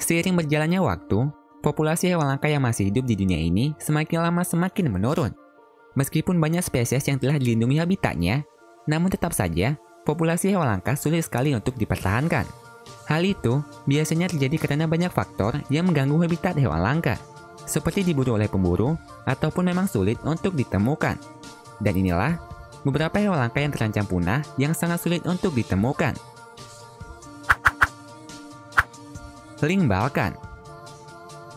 Seiring berjalannya waktu, populasi hewan langka yang masih hidup di dunia ini semakin lama semakin menurun. Meskipun banyak spesies yang telah dilindungi habitatnya, namun tetap saja populasi hewan langka sulit sekali untuk dipertahankan. Hal itu biasanya terjadi karena banyak faktor yang mengganggu habitat hewan langka, seperti diburu oleh pemburu ataupun memang sulit untuk ditemukan. Dan inilah beberapa hewan langka yang terancam punah yang sangat sulit untuk ditemukan. Lynx Balkan.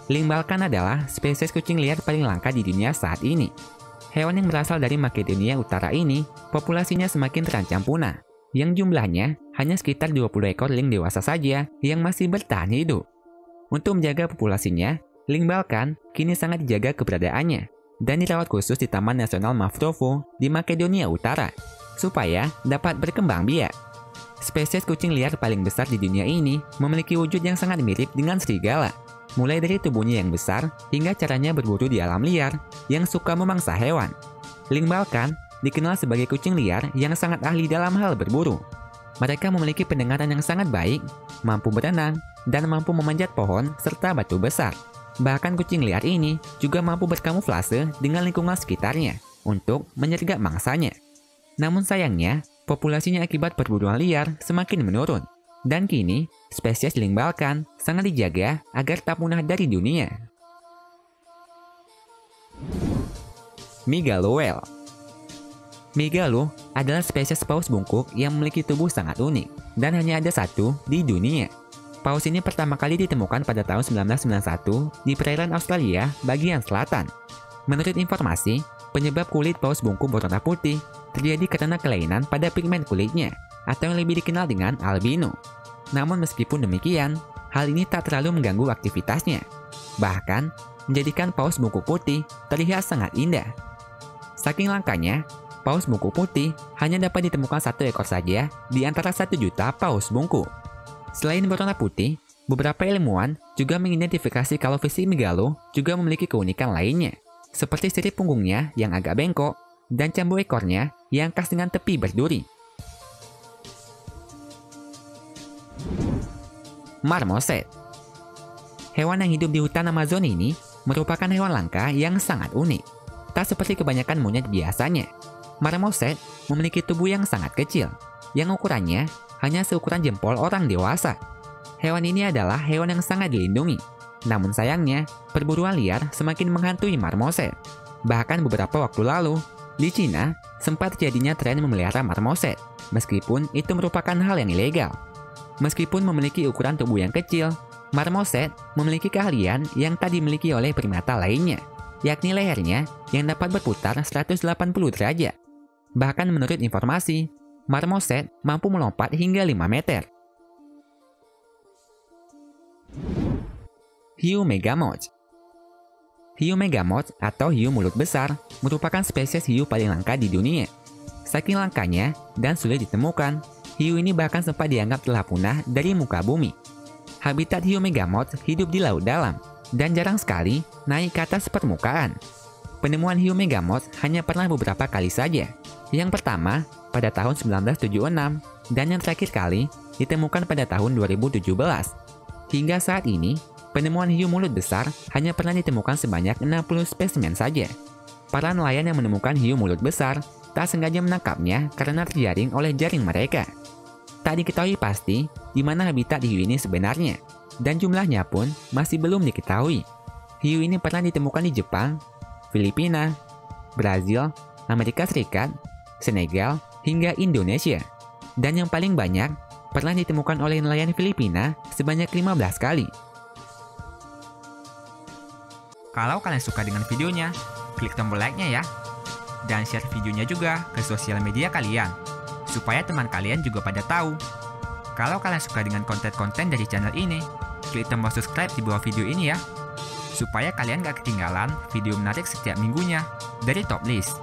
Lynx Balkan adalah spesies kucing liar paling langka di dunia saat ini. Hewan yang berasal dari Makedonia Utara ini, populasinya semakin terancam punah, yang jumlahnya hanya sekitar 20 ekor lynx dewasa saja yang masih bertahan hidup. Untuk menjaga populasinya, Lynx Balkan kini sangat dijaga keberadaannya dan dirawat khusus di Taman Nasional Mavrovo di Makedonia Utara, supaya dapat berkembang biak. Spesies kucing liar paling besar di dunia ini memiliki wujud yang sangat mirip dengan serigala. Mulai dari tubuhnya yang besar hingga caranya berburu di alam liar yang suka memangsa hewan. Lynx Balkan dikenal sebagai kucing liar yang sangat ahli dalam hal berburu. Mereka memiliki pendengaran yang sangat baik, mampu berenang, dan mampu memanjat pohon serta batu besar. Bahkan kucing liar ini juga mampu berkamuflase dengan lingkungan sekitarnya untuk menyergap mangsanya. Namun sayangnya, populasinya akibat perburuan liar semakin menurun. Dan kini, spesies Lynx Balkan sangat dijaga agar tak punah dari dunia. Megalo Whale. Megalo adalah spesies paus bungkuk yang memiliki tubuh sangat unik dan hanya ada satu di dunia. Paus ini pertama kali ditemukan pada tahun 1991 di perairan Australia bagian selatan. Menurut informasi, penyebab kulit paus bungkuk berwarna putih terjadi karena kelainan pada pigmen kulitnya, atau yang lebih dikenal dengan albino. Namun meskipun demikian, hal ini tak terlalu mengganggu aktivitasnya. Bahkan, menjadikan paus bungkuk putih terlihat sangat indah. Saking langkanya, paus bungkuk putih hanya dapat ditemukan satu ekor saja di antara 1 juta paus bungkuk. Selain berwarna putih, beberapa ilmuwan juga mengidentifikasi kalau fisik Megalo juga memiliki keunikan lainnya, seperti sirip punggungnya yang agak bengkok dan cambuk ekornya yang khas dengan tepi berduri. Marmoset. Hewan yang hidup di hutan Amazon ini merupakan hewan langka yang sangat unik. Tak seperti kebanyakan monyet biasanya, marmoset memiliki tubuh yang sangat kecil, yang ukurannya hanya seukuran jempol orang dewasa. Hewan ini adalah hewan yang sangat dilindungi. Namun sayangnya, perburuan liar semakin menghantui marmoset. Bahkan beberapa waktu lalu, di Cina sempat terjadinya tren memelihara marmoset, meskipun itu merupakan hal yang ilegal. Meskipun memiliki ukuran tubuh yang kecil, marmoset memiliki keahlian yang tak dimiliki oleh primata lainnya, yakni lehernya yang dapat berputar 180 derajat. Bahkan menurut informasi, marmoset mampu melompat hingga 5 meter. Hiu Megamoth. Hiu Megamoth atau hiu mulut besar merupakan spesies hiu paling langka di dunia. Saking langkanya dan sulit ditemukan, hiu ini bahkan sempat dianggap telah punah dari muka bumi. Habitat hiu Megamoth hidup di laut dalam dan jarang sekali naik ke atas permukaan. Penemuan hiu Megamoth hanya pernah beberapa kali saja. Yang pertama pada tahun 1976 dan yang terakhir kali ditemukan pada tahun 2017. Hingga saat ini, penemuan hiu mulut besar hanya pernah ditemukan sebanyak 60 spesimen saja. Para nelayan yang menemukan hiu mulut besar tak sengaja menangkapnya karena terjaring oleh jaring mereka. Tak diketahui pasti di mana habitat hiu ini sebenarnya, dan jumlahnya pun masih belum diketahui. Hiu ini pernah ditemukan di Jepang, Filipina, Brazil, Amerika Serikat, Senegal, hingga Indonesia. Dan yang paling banyak pernah ditemukan oleh nelayan Filipina sebanyak 15 kali. Kalau kalian suka dengan videonya, klik tombol like-nya ya. Dan share videonya juga ke sosial media kalian, supaya teman kalian juga pada tahu. Kalau kalian suka dengan konten-konten dari channel ini, klik tombol subscribe di bawah video ini ya, supaya kalian gak ketinggalan video menarik setiap minggunya dari Top List.